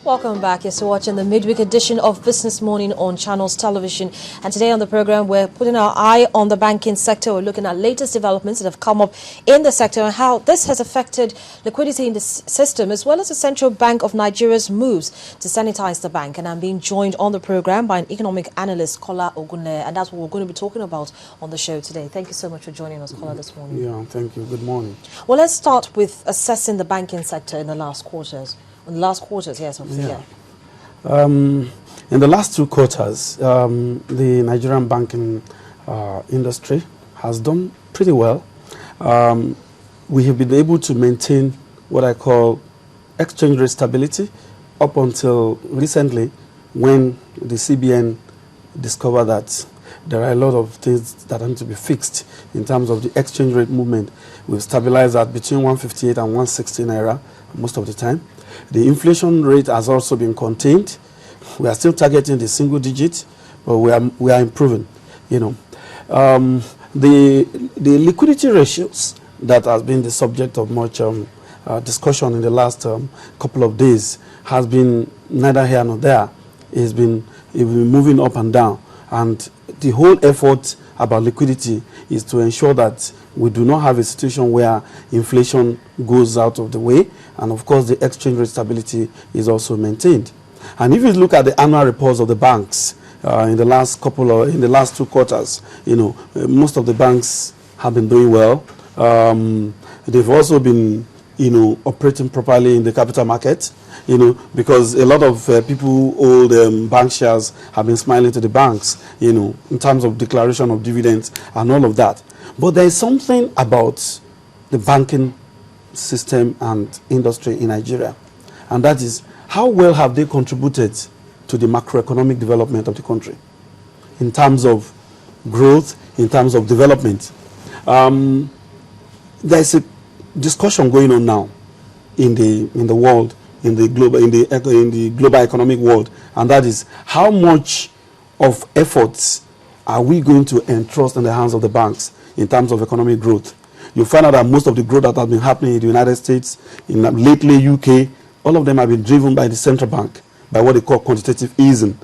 Welcome back. You're watching the midweek edition of Business Morning on Channels Television. And today on the program, we're putting our eye on the banking sector. We're looking at latest developments that have come up in the sector and how this has affected liquidity in the system, as well as the Central Bank of Nigeria's moves to sanitize the bank. And I'm being joined on the program by an economic analyst, Kola Ogunle, and that's what we're going to be talking about on the show today. Thank you so much for joining us, Kola, this morning. Yeah, thank you. Good morning. Well, let's start with assessing the banking sector in the last quarters. In the last quarters, yes, of the year. In the last 2 quarters, the Nigerian banking industry has done pretty well. We have been able to maintain what I call exchange rate stability up until recently, when the CBN discovered that there are a lot of things that need to be fixed in terms of the exchange rate movement. We've stabilized at between 158 and 160 naira most of the time. The inflation rate has also been contained. We are still targeting the single digit, but we are improving. The liquidity ratios that has been the subject of much discussion in the last couple of days has been neither here nor there. It's been moving up and down, and the whole effort about liquidity is to ensure that we do not have a situation where inflation goes out of the way, and of course the exchange rate stability is also maintained. And if you look at the annual reports of the banks in the last 2 quarters, most of the banks have been doing well. They've also been operating properly in the capital market, because a lot of people who hold bank shares have been smiling to the banks, in terms of declaration of dividends and all of that. But there is something about the banking system and industry in Nigeria, and that is how well have they contributed to the macroeconomic development of the country in terms of growth, in terms of development. There is a discussion going on now in the world, in the global economic world, and that is how much of efforts are we going to entrust in the hands of the banks in terms of economic growth. You find out that most of the growth that has been happening in the United States, lately UK, all of them have been driven by the central bank, by what they call quantitative easing,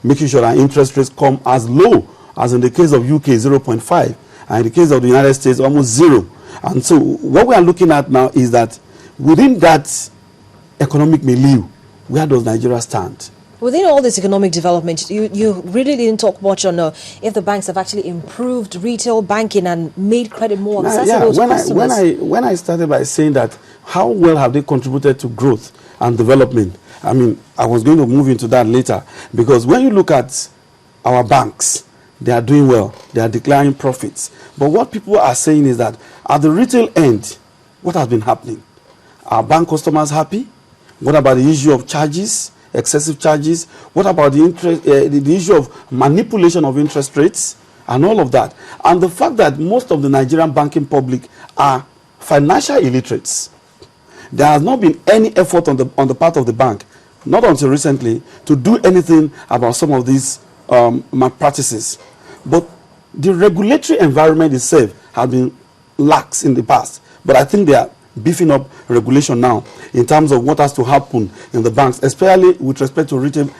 making sure that interest rates come as low as in the case of UK, 0.5, and in the case of the United States, almost 0. And so what we are looking at now is that within that economic milieu, where does Nigeria stand? Within all this economic development, you really didn't talk much on if the banks have actually improved retail banking and made credit more accessible to customers. When I started by saying that, how well have they contributed to growth and development? I mean, I was going to move into that later, because when you look at our banks, they are doing well. They are declaring profits. But what people are saying is that at the retail end, what has been happening? Are bank customers happy? What about the issue of charges, excessive charges? What about the issue of manipulation of interest rates and all of that? And the fact that most of the Nigerian banking public are financial illiterates. There has not been any effort on the part of the bank, not until recently, to do anything about some of these malpractices. But the regulatory environment itself has been lax in the past. But I think they are beefing up regulation now in terms of what has to happen in the banks, especially with respect to retail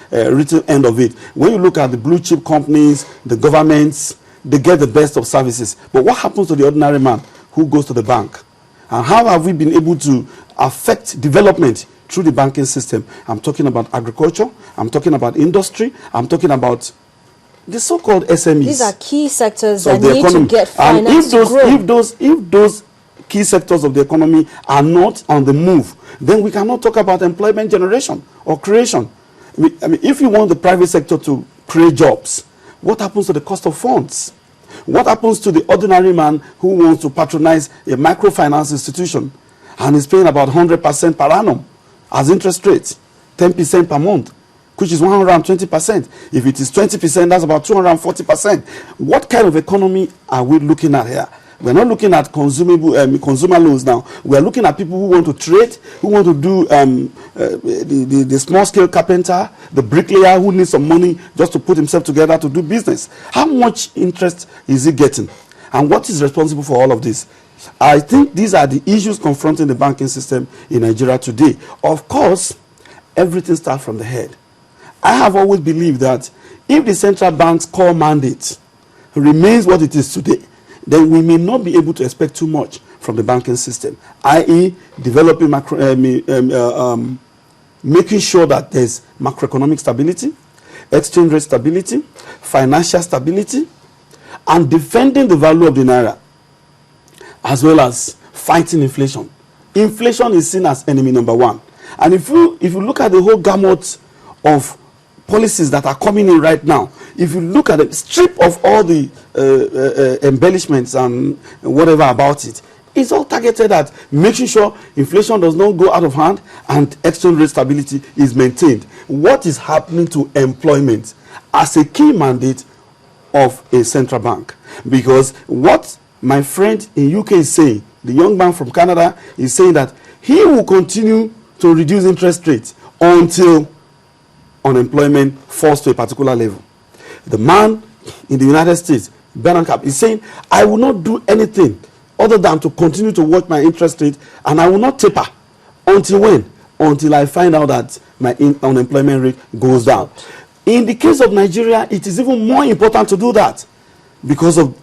end of it. When you look at the blue chip companies, the governments, they get the best of services. But what happens to the ordinary man who goes to the bank? And how have we been able to affect development through the banking system? I'm talking about agriculture, I'm talking about industry, I'm talking about the so-called SMEs. These are key sectors that need to get finance to grow. If those key sectors of the economy are not on the move, then we cannot talk about employment generation or creation. I mean, if you want the private sector to create jobs, what happens to the cost of funds? What happens to the ordinary man who wants to patronize a microfinance institution and is paying about 100% per annum as interest rates, 10% per month, which is 120%. If it is 20%, that's about 240%. What kind of economy are we looking at here? We're not looking at consumer loans now. We're looking at people who want to trade, who want to do the small-scale carpenter, the bricklayer who needs some money just to put himself together to do business. How much interest is he getting? And what is responsible for all of this? I think these are the issues confronting the banking system in Nigeria today. Of course, everything starts from the head. I have always believed that if the central bank's core mandate remains what it is today, then we may not be able to expect too much from the banking system, i.e. developing making sure that there's macroeconomic stability, exchange rate stability, financial stability, and defending the value of the naira, as well as fighting inflation. Inflation is seen as enemy number one. And if you look at the whole gamut of policies that are coming in right now, if you look at it, strip of all the embellishments and whatever about it, it's all targeted at making sure inflation does not go out of hand and exchange rate stability is maintained. What is happening to employment as a key mandate of a central bank? Because what my friend in UK is saying, the young man from Canada, is saying that he will continue to reduce interest rates until unemployment falls to a particular level. The man in the United States, Bernard Cap, is saying, I will not do anything other than to continue to watch my interest rate, and I will not taper until when? Until I find out that my unemployment rate goes down. In the case of Nigeria, it is even more important to do that because of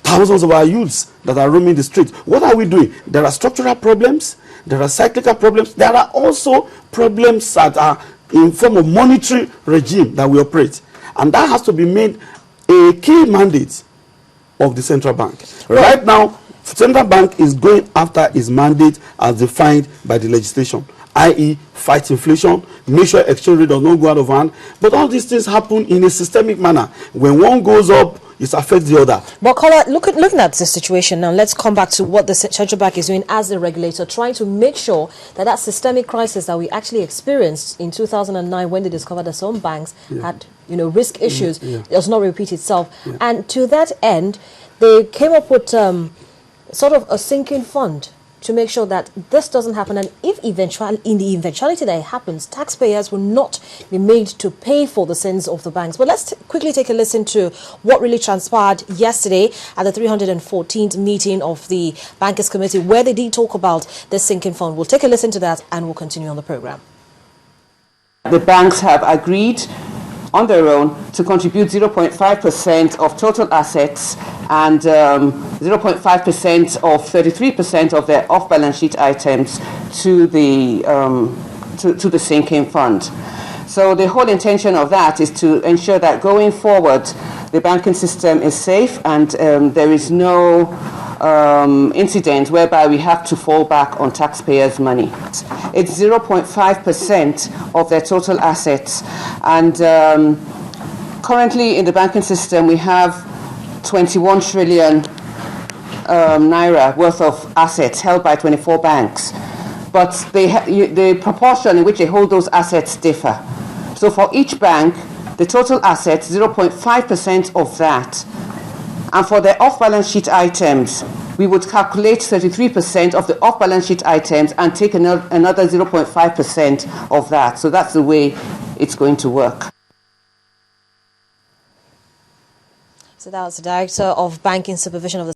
thousands of our youths that are roaming the streets. What are we doing? There are structural problems, there are cyclical problems, there are also problems that are in form of monetary regime that we operate. And that has to be made a key mandate of the central bank. Right now, the central bank is going after its mandate as defined by the legislation, i.e. fight inflation, make sure exchange rate does not go out of hand. But all these things happen in a systemic manner. When one goes up, it affects the other. But Kola, looking at the situation now, let's come back to what the central bank is doing as the regulator, trying to make sure that that systemic crisis that we actually experienced in 2009 when they discovered that some banks had, risk issues, does not repeat itself. And to that end, they came up with sort of a sinking fund to make sure that this doesn't happen, and if in the eventuality that it happens, taxpayers will not be made to pay for the sins of the banks. But let's quickly take a listen to what really transpired yesterday at the 314th meeting of the Bankers Committee, where they did talk about the sinking fund. We'll take a listen to that and we'll continue on the program. The banks have agreed on their own to contribute 0.5% of total assets and 0.5% of 33% of their off-balance sheet items to the sinking fund. So the whole intention of that is to ensure that going forward the banking system is safe and there is no incident whereby we have to fall back on taxpayers' money. It's 0.5% of their total assets, and currently in the banking system we have 21 trillion naira worth of assets held by 24 banks, but the proportion in which they hold those assets differ. So for each bank, the total assets, 0.5% of that. And for the off-balance sheet items, we would calculate 33% of the off-balance sheet items and take another 0.5% of that. So that's the way it's going to work. So that was the Director of Banking Supervision of the